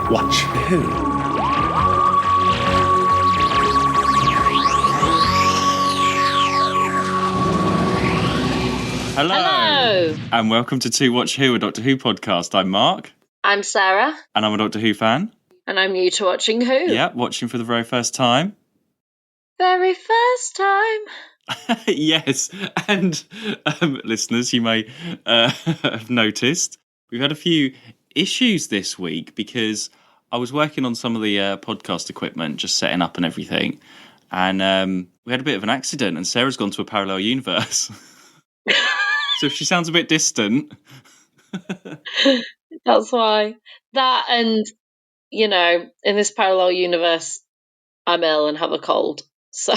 Watch Who? Hello. And welcome to Two Watch Who, a Doctor Who podcast. I'm Mark. I'm Sarah. And I'm a Doctor Who fan. And I'm new to watching Who. Yeah, watching for the very first time. Very first time. Yes, and listeners, you may have noticed we've had a few issues this week because I was working on some of the podcast equipment, just setting up and everything, and we had a bit of an accident and Sarah's gone to a parallel universe. So if she sounds a bit distant... That's why. That and, you know, in this parallel universe, I'm ill and have a cold. So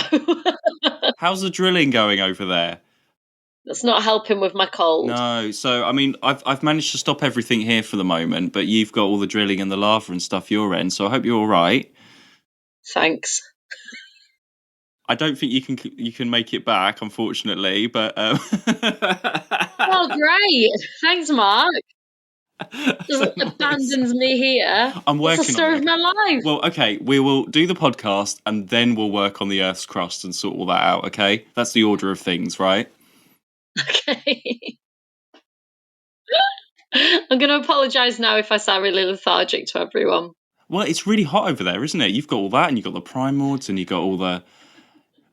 How's the drilling going over there? That's not helping with my cold. No, so I mean, I've managed to stop everything here for the moment, but you've got all the drilling and the lava and stuff your end, so I hope you're all right. Thanks. I don't think you can make it back, unfortunately, but... Oh, great. Thanks, Mark. Just abandons me here. I'm working That's the story of my life. Well, okay, we will do the podcast and then we'll work on the Earth's crust and sort all that out, okay? That's the order of things, right? Okay. I'm going to apologise now if I sound really lethargic to everyone. Well, it's really hot over there, isn't it? You've got all that and you've got the Primords and you've got all the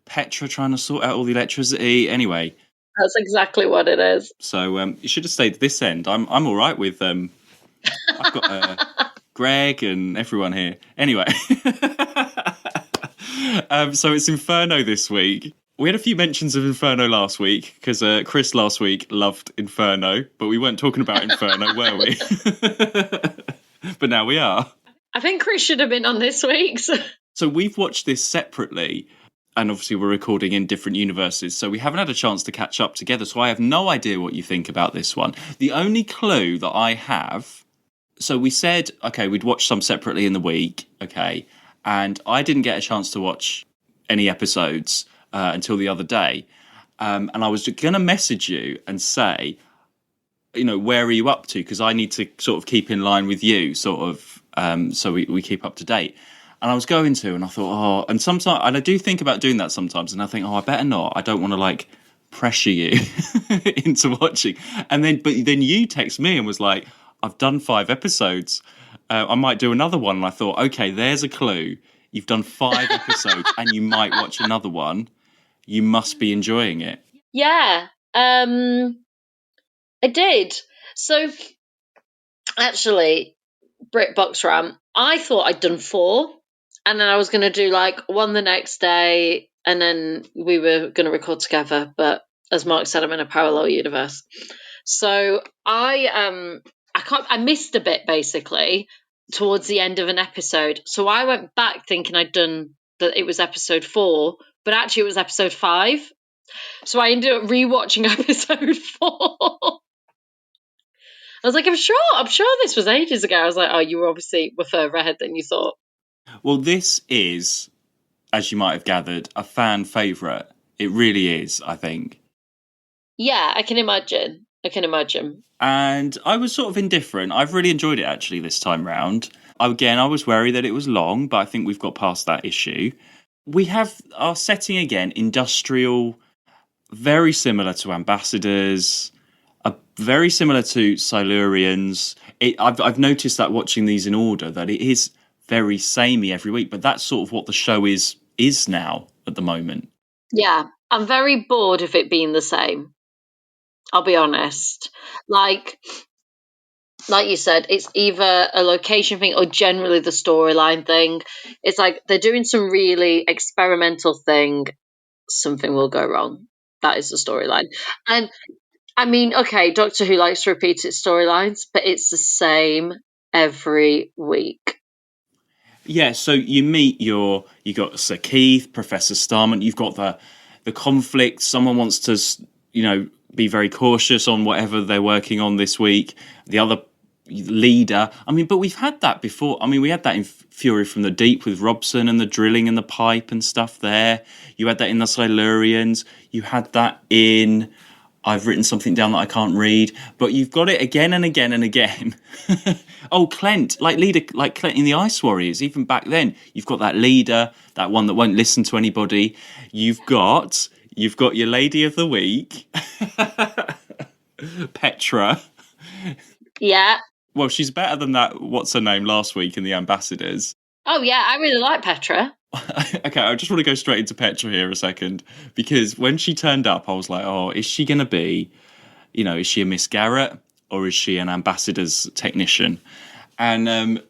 Petra trying to sort out all the electricity. Anyway... That's exactly what it is. So you should have stayed at this end. I'm all right with... I've got Greg and everyone here. Anyway. So it's Inferno this week. We had a few mentions of Inferno last week, because Chris last week loved Inferno, but we weren't talking about Inferno, were we? But now we are. I think Chris should have been on this week's. So we've watched this separately. And obviously we're recording in different universes, so we haven't had a chance to catch up together, so I have no idea what you think about this one. The only clue that I have... So we said, okay, we'd watch some separately in the week, okay, and I didn't get a chance to watch any episodes until the other day, and I was going to message you and say, you know, where are you up to? Because I need to sort of keep in line with you, sort of, so we keep up to date. And I was going to, and I thought, and sometimes, and I do think about doing that sometimes, and I think, I better not. I don't want to like pressure you into watching. And then, but then you text me and was like, I've done 5 episodes. I might do another one. And I thought, okay, there's a clue. You've done 5 episodes, and you might watch another one. You must be enjoying it. Yeah, I did. So, actually, Britbox rant. I thought I'd done 4. And then I was going to do like one the next day, and then we were going to record together. But as Mark said, I'm in a parallel universe. So I missed a bit basically towards the end of an episode. So I went back thinking I'd done that it was episode 4, but actually it was episode 5. So I ended up rewatching episode 4. I was like, I'm sure this was ages ago. I was like, oh, you were further ahead than you thought. Well, this is, as you might have gathered, a fan favourite. It really is, I think. Yeah, I can imagine. And I was sort of indifferent. I've really enjoyed it, actually, this time round. Again, I was worried that it was long, but I think we've got past that issue. We have our setting again, industrial, very similar to Ambassadors, very similar to Silurians. I've noticed that watching these in order, that it is very samey every week, but that's sort of what the show is now at the moment. Yeah, I'm very bored of it being the same. I'll be honest. Like you said, it's either a location thing or generally the storyline thing. It's like they're doing some really experimental thing, something will go wrong. That is the storyline. And I mean, okay, Doctor Who likes to repeat its storylines, but it's the same every week. Yeah, so you got Sir Keith, Professor Starman, you've got the conflict, someone wants to, be very cautious on whatever they're working on this week, the other leader. I mean, but we've had that before. I mean, we had that in Fury from the Deep with Robson and the drilling and the pipe and stuff there. You had that in the Silurians. You had that in, I've written something down that I can't read, but you've got it again and again and again. Oh, Clent, like Clent in the Ice Warriors. Even back then, you've got that leader, that one that won't listen to anybody. You've got your Lady of the Week, Petra. Yeah. Well, she's better than that. What's her name last week in the Ambassadors? Oh, yeah, I really like Petra. Okay, I just want to go straight into Petra here a second, because when she turned up, I was like, oh, is she going to be, is she a Miss Garrett or is she an Ambassador's technician? And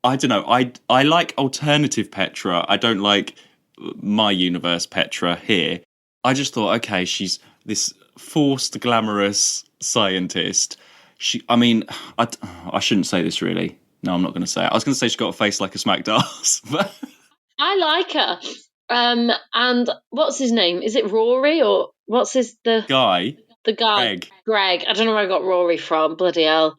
I don't know. I like alternative Petra. I don't like my universe Petra here. I just thought, okay, she's this forced, glamorous scientist. I shouldn't say this really. No, I'm not going to say it. I was going to say she's got a face like a smacked ass. But I like her. And what's his name? Is it Rory or what's the guy? The guy. Greg. I don't know where I got Rory from. Bloody hell.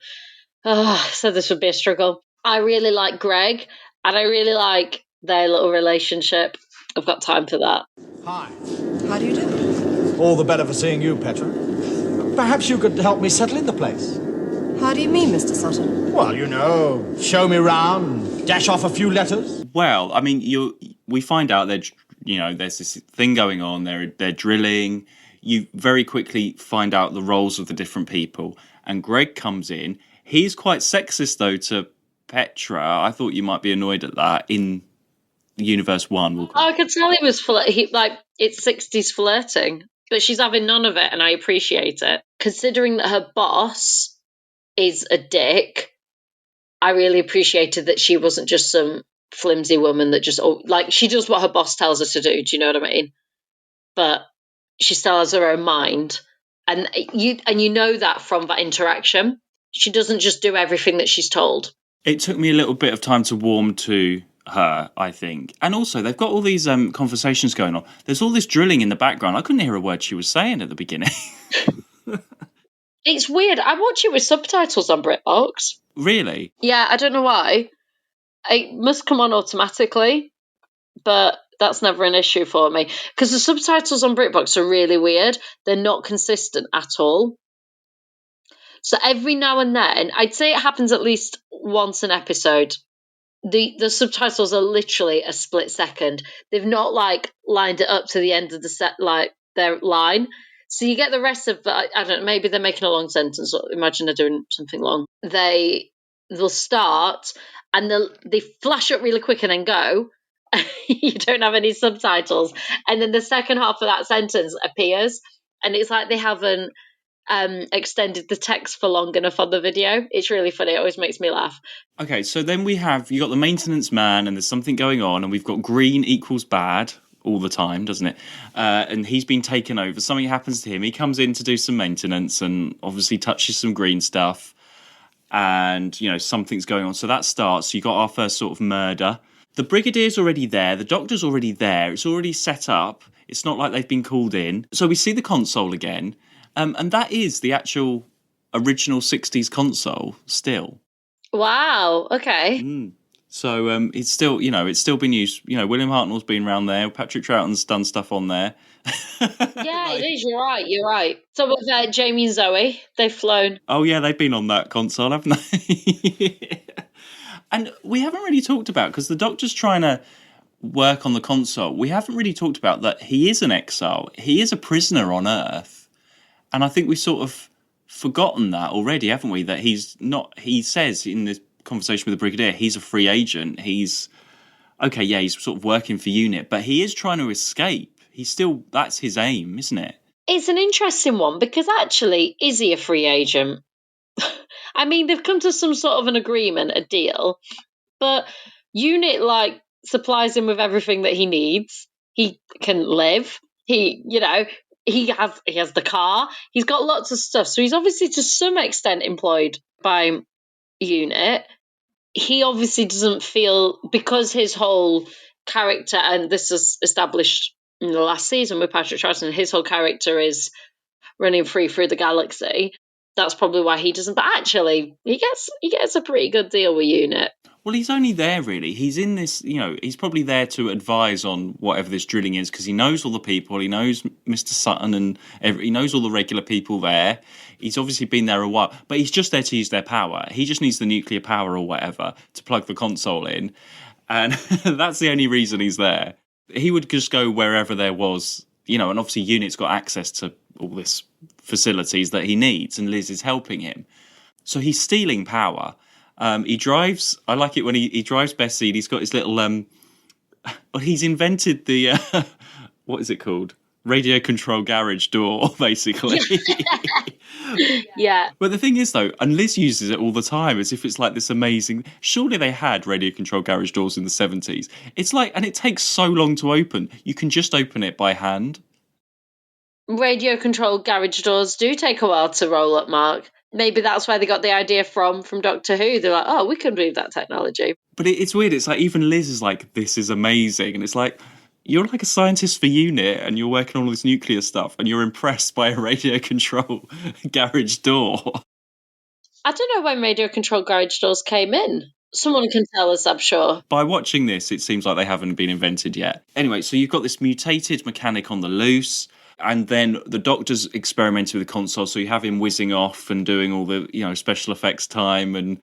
Oh, so this would be a struggle. I really like Greg, and I really like their little relationship. I've got time for that. Hi. How do you do? All the better for seeing you, Petra. Perhaps you could help me settle in the place. How do you mean, Mr. Sutton? Well, show me round, dash off a few letters. Well, we find out that there's this thing going on. They're drilling. You very quickly find out the roles of the different people, and Greg comes in. He's quite sexist though to Petra. I thought you might be annoyed at that in Universe 1. I could tell he was it's 60s flirting, but she's having none of it, and I appreciate it. Considering that her boss is a dick, I really appreciated that she wasn't just some flimsy woman that just she does what her boss tells her to do. Do you know what I mean? But she still has her own mind, and you know that from that interaction. She doesn't just do everything that she's told. It took me a little bit of time to warm to her, I think. And also, they've got all these conversations going on. There's all this drilling in the background. I couldn't hear a word she was saying at the beginning. It's weird. I watch it with subtitles on Britbox. Really? Yeah, I don't know why. It must come on automatically, but that's never an issue for me. Because the subtitles on Britbox are really weird. They're not consistent at all. So every now and then, I'd say it happens at least once an episode. The subtitles are literally a split second. They've not lined it up to the end of the set, their line. So you get the rest of I don't know, maybe they're making a long sentence, or imagine they're doing something long. They'll start and they flash up really quick and then go. You don't have any subtitles. And then the second half of that sentence appears, and it's like they haven't extended the text for long enough on the video. It's really funny. It always makes me laugh. Okay, so then you got the maintenance man, and there's something going on, and we've got green equals bad all the time, doesn't it? And he's been taken over. Something happens to him. He comes in to do some maintenance and obviously touches some green stuff, and something's going on. So that starts. So you got our first sort of murder. The Brigadier's already there. The Doctor's already there. It's already set up. It's not like they've been called in. So we see the console again. And that is the actual original 60s console still. Wow, okay. So it's still, it's still been used. William Hartnell's been around there. Patrick Troughton's done stuff on there. Yeah, it is. You're right. So with Jamie and Zoe, they've flown. Oh, yeah, they've been on that console, haven't they? And we haven't really talked about, because the Doctor's trying to work on the console. We haven't really talked about that he is an exile. He is a prisoner on Earth. And I think we've sort of forgotten that already, haven't we? That he's not, he says in this conversation with the Brigadier, he's a free agent. He's sort of working for UNIT, but he is trying to escape. That's his aim, isn't it? It's an interesting one, because actually, is he a free agent? I mean, they've come to some sort of an agreement, a deal, but UNIT supplies him with everything that he needs. He can live. He has the car. He's got lots of stuff. So he's obviously to some extent employed by UNIT. He obviously doesn't feel, because his whole character, and this is established in the last season with Patrick Troughton, his whole character is running free through the galaxy. That's probably why he doesn't. But actually, he gets a pretty good deal with UNIT. Well, he's only there, really. He's in this, he's probably there to advise on whatever this drilling is, because he knows all the people. He knows Mr. Sutton and he knows all the regular people there. He's obviously been there a while, but he's just there to use their power. He just needs the nuclear power or whatever to plug the console in. And that's the only reason he's there. He would just go wherever there was, and obviously Unit's got access to all this facilities that he needs, and Liz is helping him. So he's stealing power. He drives. I like it when he drives Bessie. And he's got his little. He's invented the what is it called? Radio control garage door, basically. Yeah. But the thing is, though, and Liz uses it all the time as if it's like this amazing. Surely they had radio control garage doors in the 70s. It's like, and it takes so long to open. You can just open it by hand. Radio control garage doors do take a while to roll up, Mark. Maybe that's where they got the idea from Doctor Who. They're like, oh, we can do that technology. But it's weird. It's like even Liz is like, this is amazing. And it's like, you're like a scientist for UNIT and you're working on all this nuclear stuff and you're impressed by a radio control garage door. I don't know when radio control garage doors came in. Someone can tell us, I'm sure. By watching this, it seems like they haven't been invented yet. Anyway, so you've got this mutated mechanic on the loose. And then the Doctor's experimenting with the console, so you have him whizzing off and doing all the, special effects time and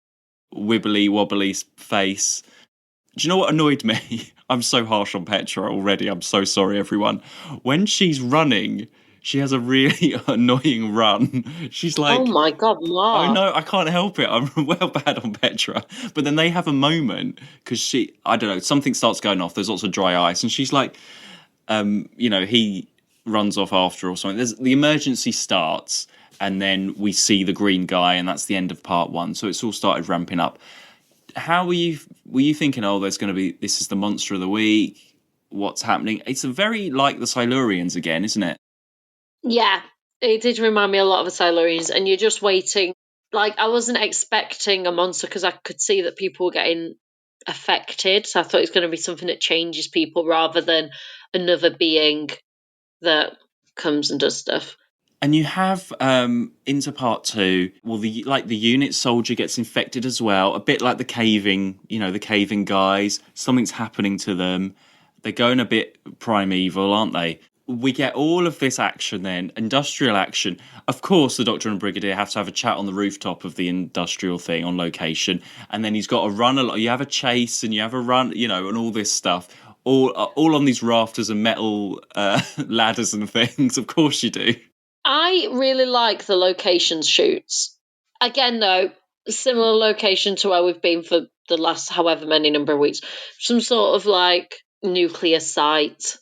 wibbly wobbly face. Do you know what annoyed me? I'm so harsh on Petra already. I'm so sorry, everyone. When she's running, she has a really annoying run. She's like, oh my God, Mark. Oh no, I can't help it. I'm well bad on Petra. But then they have a moment because I don't know, something starts going off. There's lots of dry ice, and she's like, he runs off after or something. The emergency starts, and then we see the green guy, and that's the end of part 1. So it's all started ramping up. How were you thinking, there's going to be, this is the monster of the week, what's happening? It's very like the Silurians again, isn't it? Yeah, it did remind me a lot of the Silurians, and you're just waiting. Like, I wasn't expecting a monster because I could see that people were getting affected, so I thought it was going to be something that changes people rather than another being that comes and does stuff. And you have into part 2, the unit soldier gets infected as well, a bit like the caving guys. Something's happening to them. They're going a bit primeval, aren't they? We get all of this action then, industrial action. Of course, the Doctor and Brigadier have to have a chat on the rooftop of the industrial thing on location. And then he's got to run a lot. You have a chase and you have a run, and all this stuff. All on these rafters and metal ladders and things. Of course you do. I really like the locations shoots. Again, though, similar location to where we've been for the last however many number of weeks. Some sort of like nuclear site,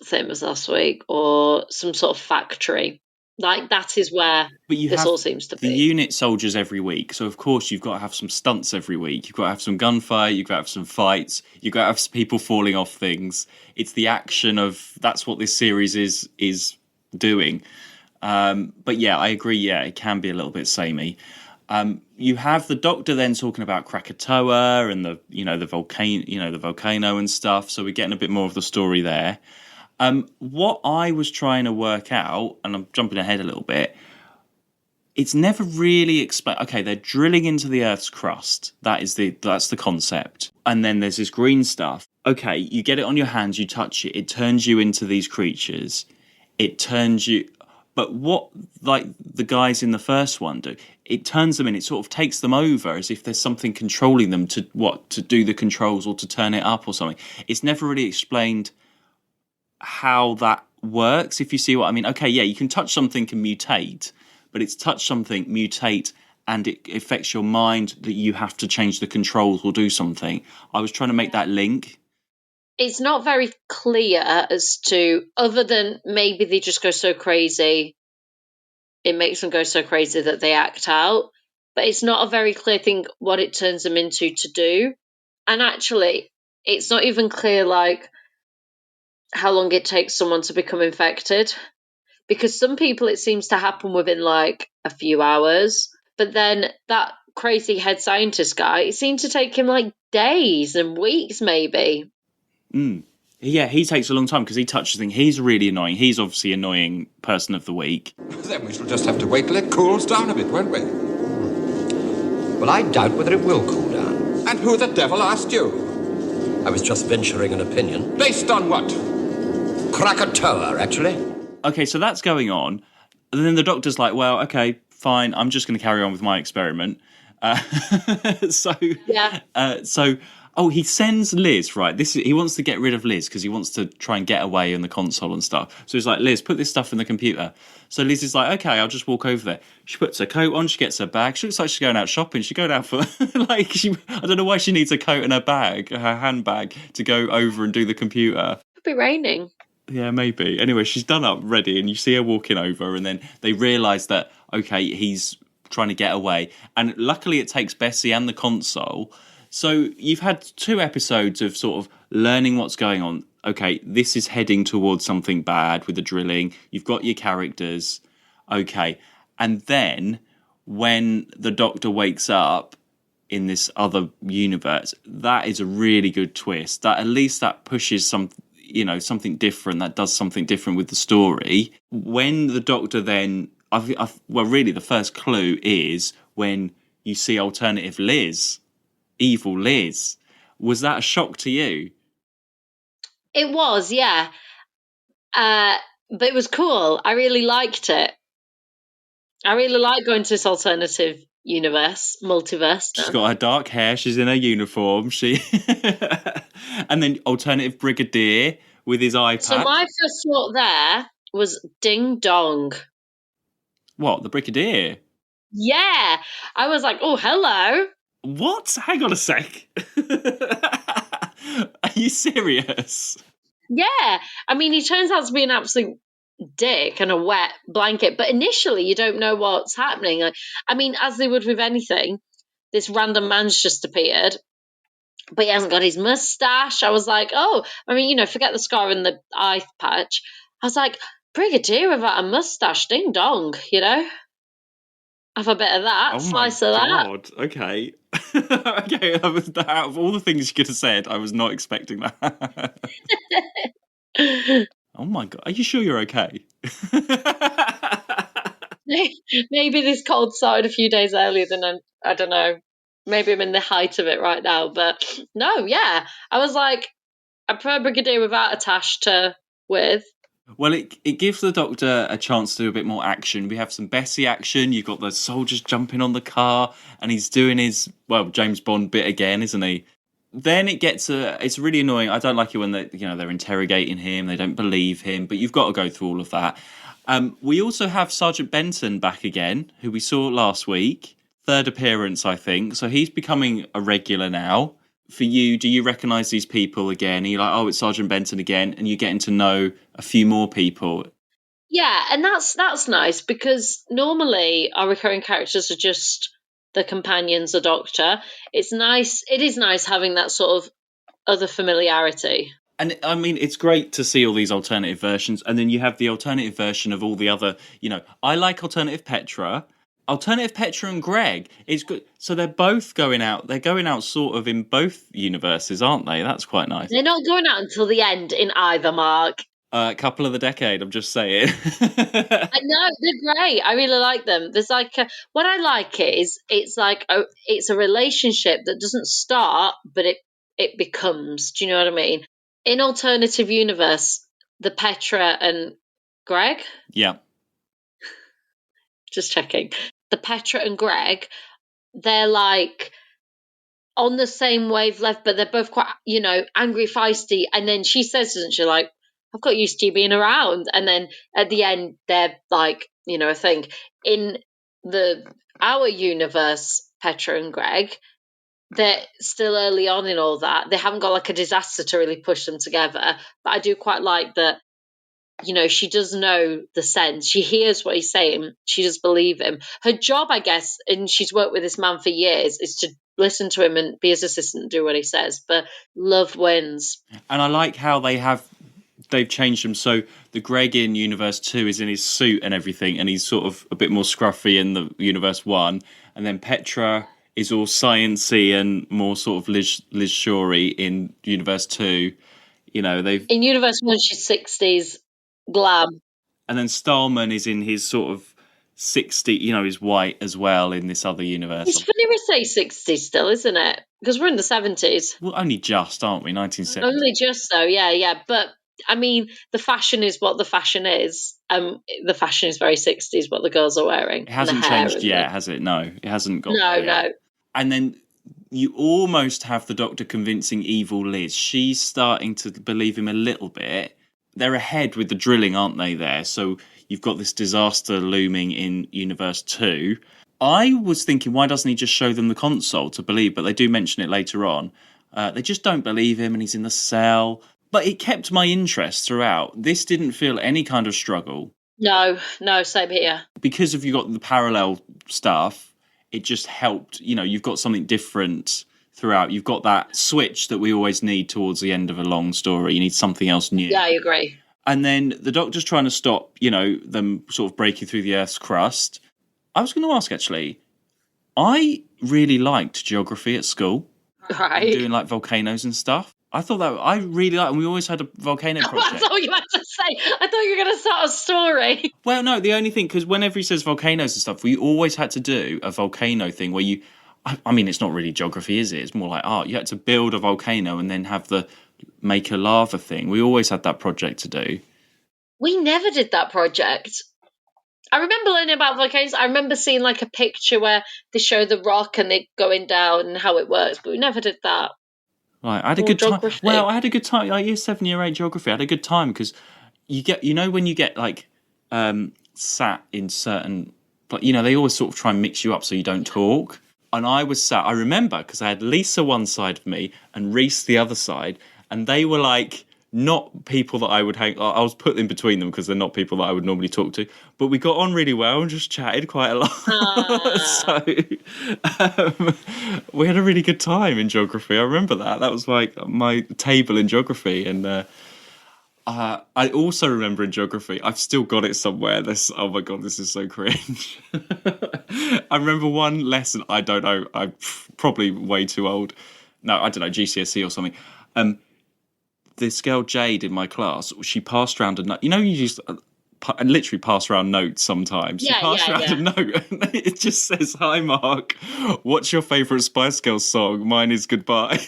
same as last week, or some sort of factory. Like, that is where this all seems to be. The unit soldiers every week, so of course you've got to have some stunts every week. You've got to have some gunfire, you've got to have some fights, you've got to have people falling off things. It's the action of, that's what this series is doing. But yeah, I agree, yeah, it can be a little bit samey. You have the Doctor then talking about Krakatoa and the volcano and stuff, so we're getting a bit more of the story there. What I was trying to work out, and I'm jumping ahead a little bit, it's never really explained. Okay, they're drilling into the Earth's crust. That's the concept. And then there's this green stuff. Okay, you get it on your hands, you touch it, it turns you into these creatures. It turns you... But what, like the guys in the first one do, it turns them in, it sort of takes them over as if there's something controlling them to do the controls or to turn it up or something. It's never really explained how that works, if you see what I mean. Okay, yeah, you can touch something and mutate, but it's touch something, mutate, and it affects your mind that you have to change the controls or do something. I was trying to make that link. It's not very clear as to, other than maybe they just go so crazy, it makes them go so crazy that they act out, but it's not a very clear thing what it turns them into to do. And actually, it's not even clear, like, how long it takes someone to become infected, because some people it seems to happen within like a few hours, but then that crazy head scientist guy, it seemed to take him like days and weeks maybe. Yeah, he takes a long time because he touches things. He's really annoying. He's obviously annoying person of the week. Then we shall just have to wait till it cools down a bit, won't we? Well, I doubt whether it will cool down. And who the devil asked you? I was just venturing an opinion. Based on what? Krakatoa, actually. Okay, so that's going on. And then the doctor's like, well, okay, fine, I'm just going to carry on with my experiment. He sends Liz, right? He wants to get rid of Liz because he wants to try and get away in the console and stuff. So he's like, Liz, put this stuff in the computer. So Liz is like, okay, I'll just walk over there. She puts her coat on, she gets her bag. She looks like she's going out shopping. She's going out for, I don't know why she needs a coat and her bag, her handbag, to go over and do the computer. It'd be raining. Yeah, maybe. Anyway, she's done up, ready, and you see her walking over, and then they realise that, okay, he's trying to get away. And luckily it takes Bessie and the console. So you've had 2 episodes of sort of learning what's going on. Okay, this is heading towards something bad with the drilling. You've got your characters. Okay. And then when the Doctor wakes up in this other universe, that is a really good twist. That at least that pushes something different. That does something different with the story. When the Doctor then... really the first clue is when you see alternative Liz. Evil Liz. Was that a shock to you? It was, yeah. But it was cool. I really liked it. I really like going to this alternative multiverse. She's got her dark hair. She's in her uniform. And then alternative Brigadier with his eye patch. So my first thought there was ding dong. What, the Brigadier? Yeah. I was like, oh, hello. What? Hang on a sec. Are you serious? Yeah. I mean, he turns out to be an absolute dick and a wet blanket, but initially you don't know what's happening. As they would with anything, this random man's just appeared, but he hasn't got his moustache. I was like, forget the scar and the eye patch. I was like, Brigadier without a moustache, ding dong, Have a bit of that, slice of that. Okay. Okay, out of all the things you could have said, I was not expecting that. Oh my God. Are you sure you're okay? Maybe this cold started a few days earlier than I don't know. Maybe I'm in the height of it right now. But no, yeah. I was like, I prefer Brigadier without a tash to with. Well, it gives the Doctor a chance to do a bit more action. We have some Bessie action. You've got the soldiers jumping on the car, and he's doing his, James Bond bit again, isn't he? Then it gets it's really annoying. I don't like it when they're interrogating him. They don't believe him, but you've got to go through all of that. We also have Sergeant Benton back again, who we saw last week. 3rd appearance, I think. So he's becoming a regular now. For you, do you recognise these people again? Are you like, oh, it's Sergeant Benton again, and you're getting to know a few more people? Yeah, and that's nice because normally our recurring characters are just the companions, the Doctor. It is nice having that sort of other familiarity. And I mean, it's great to see all these alternative versions, and then you have the alternative version of all the other, I like alternative Petra. Alternative Petra and Greg, it's good. So they're both going out. They're going out sort of in both universes, aren't they? That's quite nice. They're not going out until the end in either, Mark. Couple of the decade, I'm just saying. I know, they're great. I really like them. There's what I like is it's a relationship that doesn't start, but it becomes. Do you know what I mean? In alternative universe, the Petra and Greg. Yeah. Just checking. The Petra and Greg, they're like on the same wavelength, but they're both quite, angry, feisty. And then she says, isn't she, like, I've got used to you being around. And then at the end, they're like, I think in our universe, Petra and Greg, they're still early on in all that. They haven't got like a disaster to really push them together. But I do quite like that. She does know the sense. She hears what he's saying. She does believe him. Her job, I guess, and she's worked with this man for years, is to listen to him and be his assistant and do what he says. But love wins. And I like how they've changed him. So the Greg in Universe 2 is in his suit and everything, and he's sort of a bit more scruffy in the Universe 1. And then Petra is all sciencey and more sort of Liz Shorey in Universe 2. In Universe 1, she's 60s. Glam. And then Starman is in his sort of 60, is white as well in this other universe. It's funny we say 60 still, isn't it? Because we're in the 70s. Well, only just, aren't we? 1970. Only just so, yeah. But, I mean, the fashion is what the fashion is. The fashion is very 60s, what the girls are wearing. It hasn't changed yet, has it? No, it hasn't got there yet. No. And then you almost have the Doctor convincing evil Liz. She's starting to believe him a little bit. They're ahead with the drilling, aren't they, there? So you've got this disaster looming in Universe 2. I was thinking, why doesn't he just show them the console to believe? But they do mention it later on. They just don't believe him and he's in the cell. But it kept my interest throughout. This didn't feel any kind of struggle. No, same here. Because you've got the parallel stuff, it just helped. You've got something different throughout. You've got that switch that we always need towards the end of a long story. You need something else new. Yeah, I agree. And then the Doctor's trying to stop, them sort of breaking through the Earth's crust. I was going to ask, actually, I really liked geography at school. Right. Doing, like, volcanoes and stuff. I thought that I really liked, and we always had a volcano project. That's all you had to say. I thought you were going to start a story. Well, no, the only thing, because whenever he says volcanoes and stuff, we always had to do a volcano thing where I mean, it's not really geography, is it? It's more like art. You had to build a volcano and then have make a lava thing. We always had that project to do. We never did that project. I remember learning about volcanoes. I remember seeing like a picture where they show the rock and it going down and how it works, but we never did that. Right, I had a good time. Well, I had a good time. Like year 7, year 8 geography, I had a good time because you get, when you get like sat in certain, but they always sort of try and mix you up so you don't talk. And I was sat. I remember because I had Lisa one side of me and Reese the other side, and they were like not people that I would hang. I was put in between them because they're not people that I would normally talk to. But we got on really well and just chatted quite a lot. So we had a really good time in geography. I remember that. That was like my table in geography. And I also remember in geography, I've still got it somewhere. Oh my God, this is so cringe. I remember one lesson. I don't know. I'm probably way too old. No, I don't know, GCSE or something. This girl Jade in my class, she passed around a note. You just literally pass around notes sometimes. She passed around a note and it just says, "Hi Mark, what's your favourite Spice Girls song? Mine is Goodbye."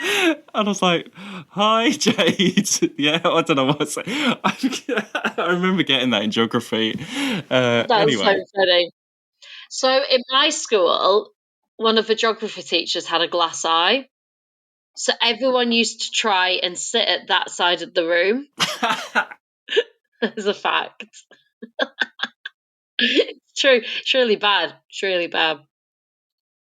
And I was like, "Hi Jade." Yeah, I don't know what to say. I remember getting that in geography. That's anyway. so funny. So in my school, one of the geography teachers had a glass eye. So everyone used to try and sit at that side of the room. As a fact. It's true. It's really bad. It's really bad.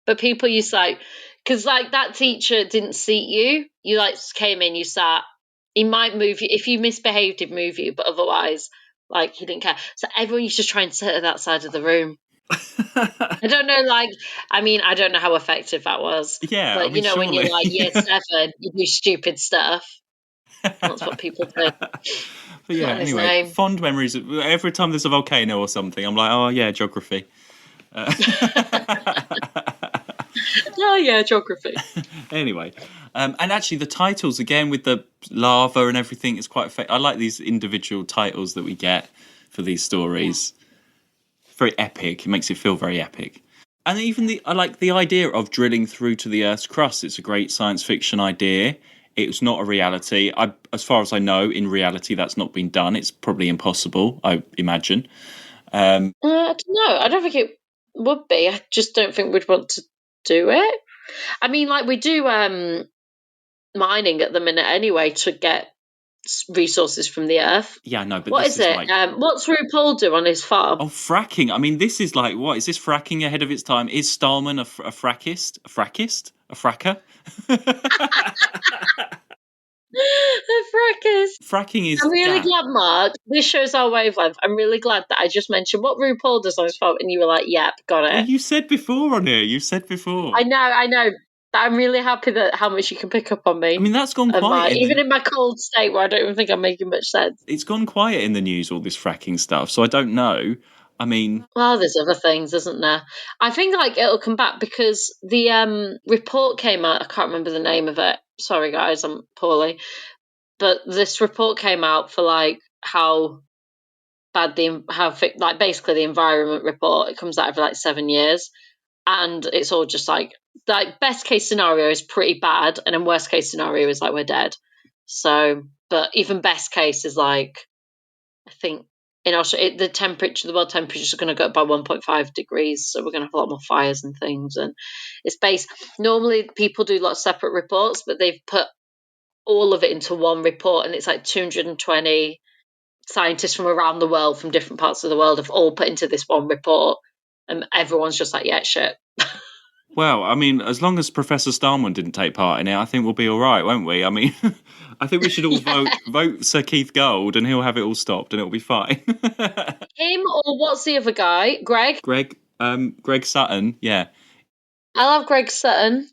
But people used to because that teacher didn't seat you. You came in, you sat. He might move you. If you misbehaved, he'd move you. But otherwise, he didn't care. So everyone used to try and sit at that side of the room. I don't know, I don't know how effective that was. Yeah, but surely. When you're year 7, you do stupid stuff. That's what people do. But yeah, anyway, fond memories. Every time there's a volcano or something, I'm like, oh yeah, geography. Oh yeah, geography. Anyway, and actually the titles again with the lava and everything is quite effective. I like these individual titles that we get for these stories. Yeah. Very epic. It makes it feel very epic. And even I like the idea of drilling through to the Earth's crust. It's a great science fiction idea. It's not a reality. As far as I know, in reality, that's not been done. It's probably impossible, I imagine. I don't know. I don't think it would be. I just don't think we'd want to do it. I mean, we do mining at the minute anyway to get resources from the earth. Yeah, no, but what is it? What's RuPaul do on his farm? Oh, fracking. I mean, this is what is this fracking ahead of its time? Is Stallman a frackist? A frackist? A fracker? A frackist. Fracking is. I'm really glad, Mark. This shows our wavelength. I'm really glad that I just mentioned what RuPaul does on his farm, and you were like, "Yep, got it." Well, you said before on here. I know. I'm really happy that how much you can pick up on me. I mean, that's gone quiet. Even in my cold state where I don't even think I'm making much sense. It's gone quiet in the news, all this fracking stuff, so I don't know. I mean... Well, there's other things, isn't there? I think it'll come back because the report came out. I can't remember the name of it. Sorry, guys, I'm poorly. But this report came out for how bad basically the environment report. It comes out every like 7 years, and it's all just like best case scenario is pretty bad, and then worst case scenario is like we're dead. So, but even best case is like, I think in Australia the world temperature is going to go up by 1.5 degrees, so we're going to have a lot more fires and things. And it's normally people do lots of separate reports, but they've put all of it into one report, and it's like 220 scientists from around the world, from different parts of the world, have all put into this one report, and everyone's just like, yeah, shit. Well, I mean, as long as Professor Starman didn't take part in it, I think we'll be all right, won't we? I mean, I think we should all vote Sir Keith Gold, and he'll have it all stopped, and it'll be fine. Him, or what's the other guy? Greg Sutton, yeah. I love Greg Sutton.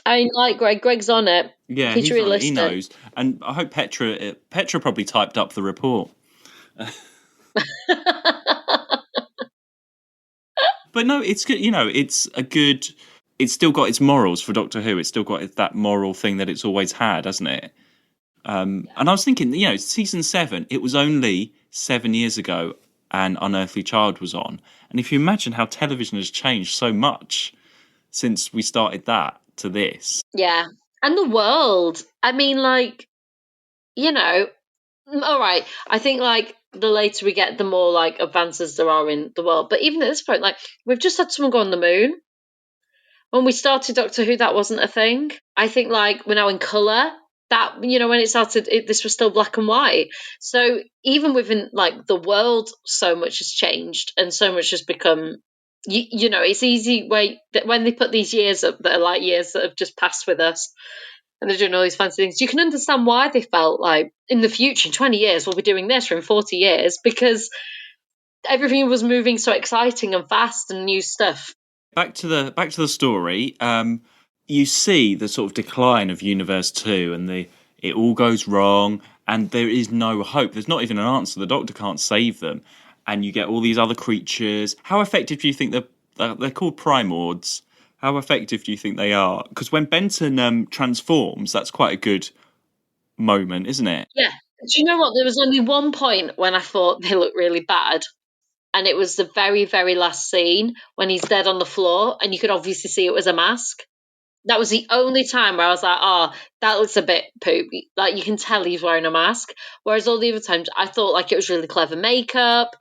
I like Greg. Greg's on it. Yeah, he's realistic. He knows. And I hope Petra probably typed up the report. But no, it's good. It's still got its morals for Doctor Who. It's still got that moral thing that it's always had, hasn't it? And I was thinking, season 7, it was only 7 years ago and Unearthly Child was on. And if you imagine how television has changed so much since we started that to this. Yeah. And the world. I mean, like, all right. I think, like, the later we get, the more, like, advances there are in the world. But even at this point, like, we've just had someone go on the moon. When we started Doctor Who, that wasn't a thing. I think, like, we're now in colour. That, when it started, this was still black and white. So even within, like, the world, so much has changed and so much has become, it's easy when they put these years up that are like years that have just passed with us, and they're doing all these fancy things, you can understand why they felt like in the future, in 20 years, we'll be doing this, or in 40 years, because everything was moving so exciting and fast and new stuff. Back to the story. You see the sort of decline of Universe 2, and it all goes wrong, and there is no hope. There's not even an answer. The Doctor can't save them, and you get all these other creatures. How effective do you think they're called Primords? How effective do you think they are? Because when Benton transforms, that's quite a good moment, isn't it? Yeah. Do you know what? There was only one point when I thought they looked really bad, and it was the very, very last scene when he's dead on the floor, and you could obviously see it was a mask. That was the only time where I was like, oh, that looks a bit poopy. Like, you can tell he's wearing a mask. Whereas all the other times, I thought, like, it was really clever makeup.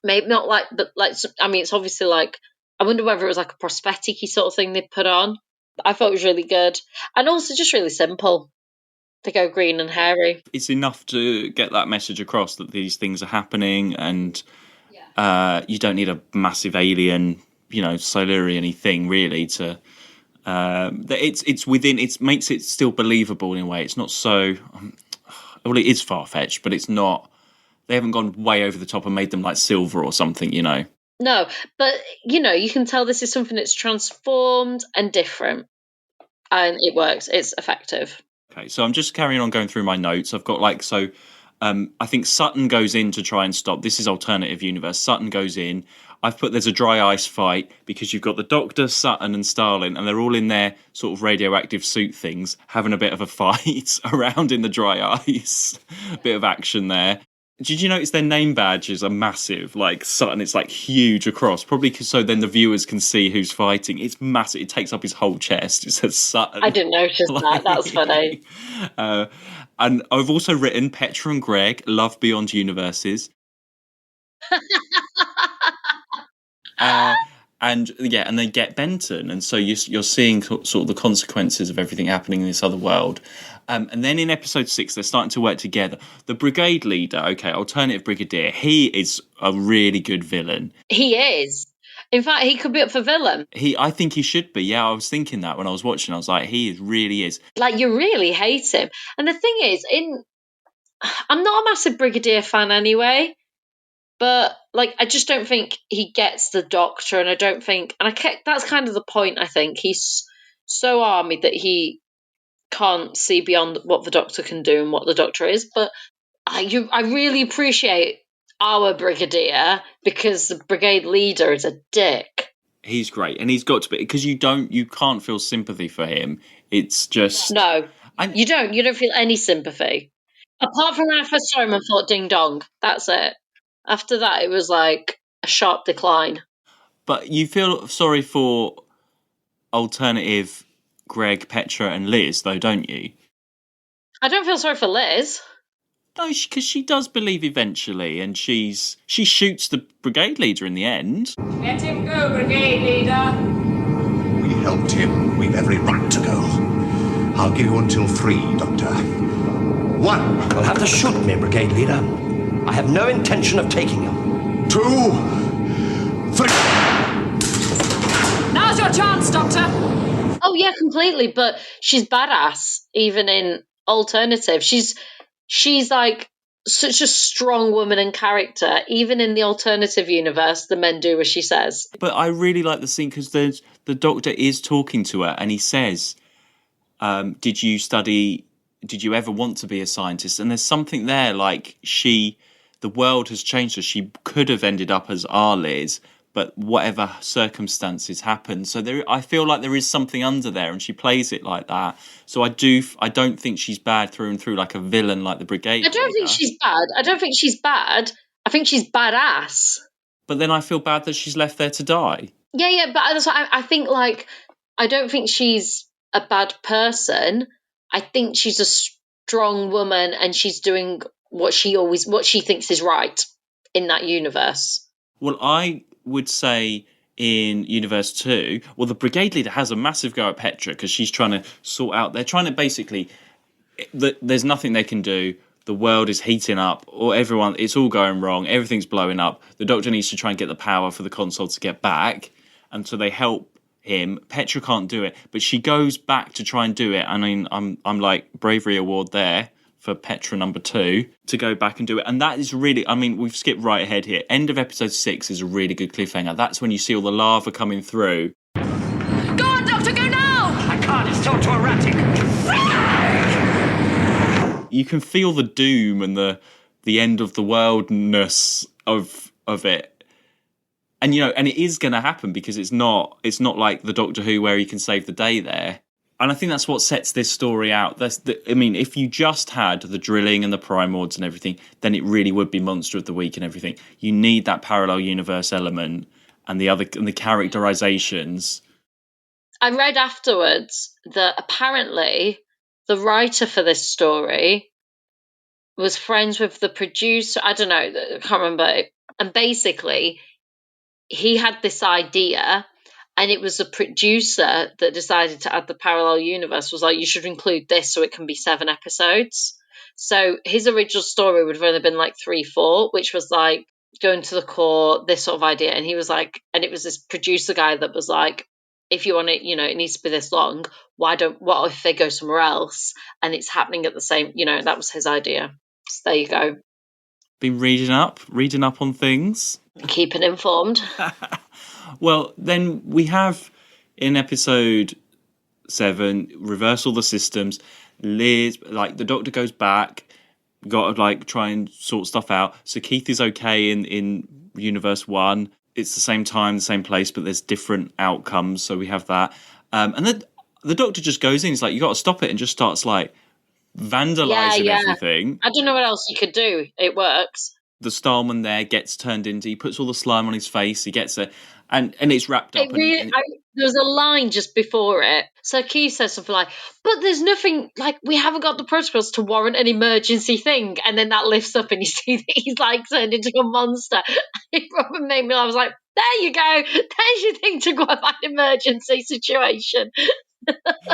Maybe not like, but like, I mean, it's obviously like, I wonder whether it was like a prosthetic-y sort of thing they put on. I thought it was really good. And also just really simple. They go green and hairy. It's enough to get that message across that these things are happening, and you don't need a massive alien, Silurian-y thing really to. It's within. It makes it still believable in a way. It's not so. Well, it is far-fetched, but it's not. They haven't gone way over the top and made them like silver or something, No, but you can tell this is something that's transformed and different, and it works. It's effective. Okay, so I'm just carrying on going through my notes. I've got I think Sutton goes in to try and stop. This is alternative universe. Sutton goes in. I've put there's a dry ice fight because you've got the Doctor, Sutton, and Starling, and they're all in their sort of radioactive suit things, having a bit of a fight around in the dry ice. Bit of action there. Did you notice their name badges are massive? Like Sutton, it's like huge across, probably so then the viewers can see who's fighting. It's massive. It takes up his whole chest. It says Sutton. I didn't notice that. That was funny. And I've also written Petra and Greg love Beyond Universes. And they get Benton, and so you're seeing sort of the consequences of everything happening in this other world. And then in episode 6, they're starting to work together. The brigade leader, alternative brigadier, he is a really good villain. He is. In fact, he could be up for villain. I think he should be. Yeah, I was thinking that when I was watching. I was like, really is. Like, you really hate him. And the thing is, I'm not a massive brigadier fan anyway. But, like, I just don't think he gets the Doctor, and I don't think... And that's kind of the point, I think. He's so army that he can't see beyond what the Doctor can do and what the Doctor is. But I really appreciate our brigadier, because the brigade leader is a dick. He's great, and he's got to be... Because you can't feel sympathy for him. It's just... No, you don't. You don't feel any sympathy. Apart from when I first saw him and thought ding dong. That's it. After that, it was like a sharp decline. But you feel sorry for alternative Greg, Petra, and Liz, though, don't you? I don't feel sorry for Liz. No, because she does believe eventually, and she shoots the brigade leader in the end. Let him go, brigade leader. We helped him. We've every right to go. I'll give you until 3, Doctor. 1. You'll have to shoot me, brigade leader. I have no intention of taking him. 2. 3. Now's your chance, Doctor. Oh yeah, completely. But she's badass, even in alternative. She's like such a strong woman and character. Even in the alternative universe, the men do as she says. But I really like the scene because the Doctor is talking to her, and he says, "Did you ever want to be a scientist?" And there's something there, like the world has changed her. She could have ended up as our Liz, but whatever circumstances happened. So I feel like there is something under there, and she plays it like that. So I don't think she's bad through and through, like a villain like the brigade. I don't think she's bad. I don't think she's bad. I think she's badass. But then I feel bad that she's left there to die. Yeah, but that's what I think. Like, I don't think she's a bad person. I think she's a strong woman, and she's doing what she thinks is right in that universe. Well, I would say in Universe 2, well, the brigade leader has a massive go at Petra because she's trying to sort out... They're trying to basically... There's nothing they can do. The world is heating up, or it's all going wrong. Everything's blowing up. The Doctor needs to try and get the power for the console to get back, and so they help him. Petra can't do it, but she goes back to try and do it. I mean, I'm like, bravery award there for Petra number 2 to go back and do it. And that is really, I mean, we've skipped right ahead here. End of episode 6 is a really good cliffhanger. That's when you see all the lava coming through. Go on, Doctor, go now! I can't, it's still too erratic. You can feel the doom and the end of the worldness of it. And and it is going to happen because it's not like the Doctor Who where he can save the day there. And I think that's what sets this story out. If you just had the drilling and the primords and everything, then it really would be Monster of the Week and everything. You need that parallel universe element and the characterizations. I read afterwards that apparently the writer for this story was friends with the producer. I don't know, I can't remember. And basically, he had this idea, and it was the producer that decided to add the parallel universe, was like, you should include this so it can be 7 episodes. So his original story would have only been like 3-4, which was like going to the core, this sort of idea. And he was like, and it was this producer guy that was like, if you want it, it needs to be this long. What if they go somewhere else and it's happening at the same, that was his idea. So there you go. Been reading up on things. Keeping informed. Well, then we have in episode 7, reverse all the systems. Liz, like the Doctor goes back, got to like try and sort stuff out. So Keith is okay in Universe 1. It's the same time, the same place, but there's different outcomes. So we have that. And then the Doctor just goes in. He's like, you got to stop it, and just starts like vandalizing everything. I don't know what else you could do. It works. The Starman there gets turned into, he puts all the slime on his face, he gets it, and it's wrapped up. There was a line just before it. So Keith says something like, but there's nothing, like, we haven't got the protocols to warrant an emergency thing. And then that lifts up and you see that he's like turned into a monster. It probably made me, I was like, there you go. There's your thing to go about an emergency situation.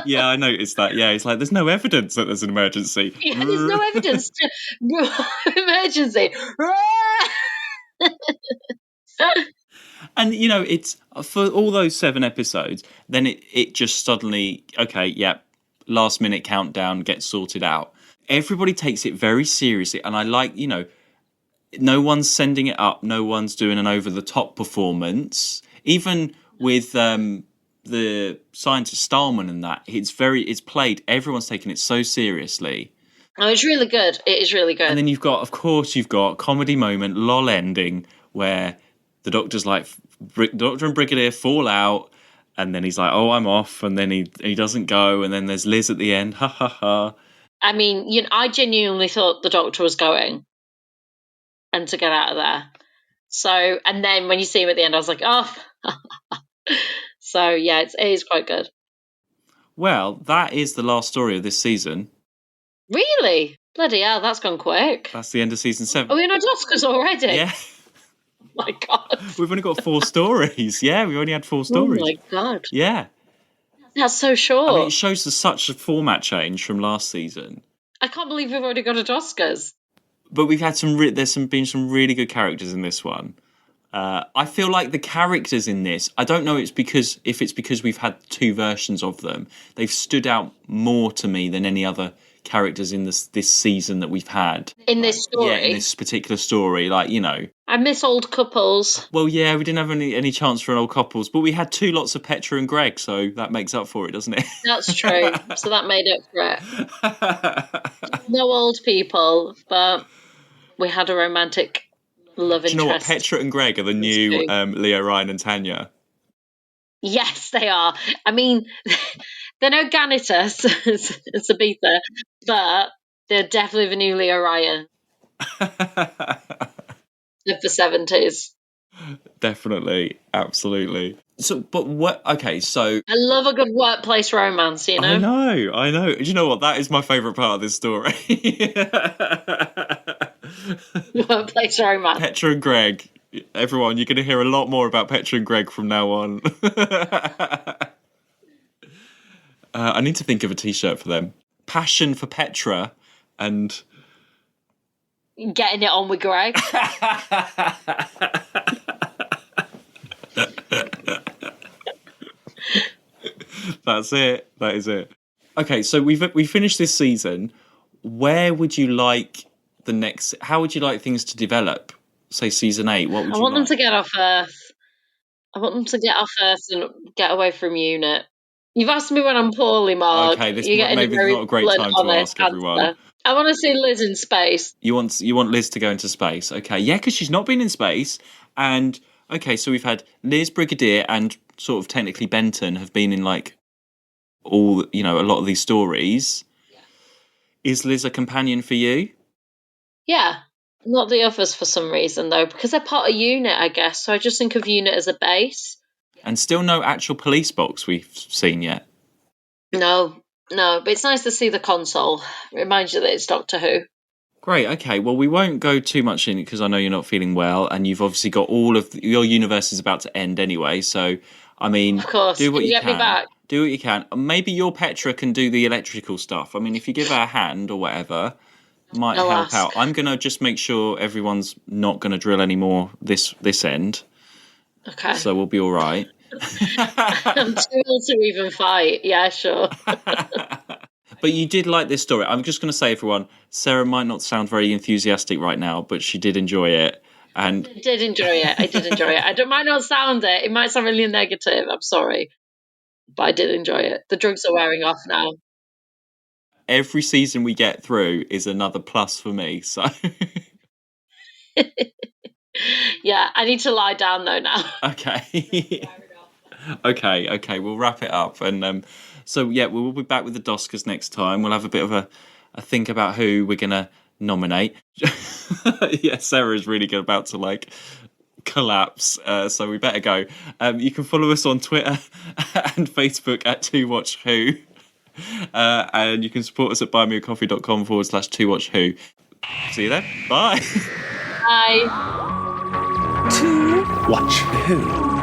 Yeah, I noticed that. Yeah, it's like, there's no evidence that there's an emergency. Yeah, there's no evidence to emergency. And, it's for all those 7 episodes, then it just suddenly, okay, yeah, last minute countdown gets sorted out. Everybody takes it very seriously. And I like, no one's sending it up. No one's doing an over the top performance. Even with the scientist Starman and that, it's played. Everyone's taking it so seriously. Oh, it's really good. It is really good. And then you've got comedy moment, lol ending, where the Doctor's like, Doctor and Brigadier fall out, and then he's like, oh, I'm off, and then he doesn't go, and then there's Liz at the end, ha ha ha. I mean, I genuinely thought the Doctor was going and to get out of there. So, and then when you see him at the end, I was like, oh. So, yeah, it is quite good. Well, that is the last story of this season. Really? Bloody hell, that's gone quick. That's the end of season 7. Are we in our Oscars already? Yeah. Oh my God. We've only got 4 stories. Yeah, we've only had 4 stories. Oh my God. Yeah. That's so short. I mean, it shows such a format change from last season. I can't believe we've already got at Oscars. But we've had been some really good characters in this one. I feel like the characters in this, I don't know if it's because we've had 2 versions of them. They've stood out more to me than any other characters in this season that we've had. In this story? Yeah, in this particular story. Like, I miss old couples. Well, yeah, we didn't have any chance for an old couples, but we had 2 lots of Petra and Greg, so that makes up for it, doesn't it? That's true. So that made up for it. No old people, but we had a romantic love interest. Do you know what? Petra and Greg are the new Leo, Ryan and Tanya. Yes, they are. I mean, they're no Ganitus, Sabitha, but they're definitely the new Leo Ryan of the 70s. Definitely, absolutely. So, but what? Okay, so I love a good workplace romance. I know. Do you know what? That is my favourite part of this story. Workplace romance. Petra and Greg. Everyone, you're going to hear a lot more about Petra and Greg from now on. I need to think of a T-shirt for them. Passion for Petra and getting it on with Greg. That's it. That is it. Okay, so we finished this season. Where would you like the next? How would you like things to develop? Say season 8. What would you I want like? them to get off Earth. I want them to get off Earth and get away from UNIT. You've asked me when I'm poorly, Mark. Okay, this maybe not a great time to ask everyone. I want to see Liz in space. You want Liz to go into space? Okay, yeah, because she's not been in space. And okay, so we've had Liz, Brigadier, and sort of technically Benton have been in like all a lot of these stories. Yeah. Is Liz a companion for you? Yeah. Not the others for some reason, though, because they're part of UNIT, I guess. So I just think of UNIT as a base. And still no actual police box we've seen yet. No, but it's nice to see the console. It reminds you that it's Doctor Who. Great, okay. Well, we won't go too much in it because I know you're not feeling well, and you've obviously got your universe is about to end anyway. So, I mean, of course, do what you get can. Me back? Do what you can. Maybe your Petra can do the electrical stuff. I mean, if you give her a hand or whatever, might help out. I'm going to just make sure everyone's not going to drill anymore this end. Okay. So we'll be all right. I'm too old to even fight. Yeah, sure. But you did like this story. I'm just going to say, everyone, Sarah might not sound very enthusiastic right now, but she did enjoy it. And I did enjoy it. I might not sound it. It might sound really negative. I'm sorry. But I did enjoy it. The drugs are wearing off now. Every season we get through is another plus for me. So, yeah, I need to lie down though now. Okay. Okay. We'll wrap it up, and so yeah, we'll be back with the Oscars next time. We'll have a bit of a think about who we're gonna nominate. Yeah, Sarah's really about to collapse, so we better go. You can follow us on Twitter and Facebook at twowatchwho. And you can support us at buymeacoffee.com/twowatchwho. See you then. Bye. Bye. To watch who?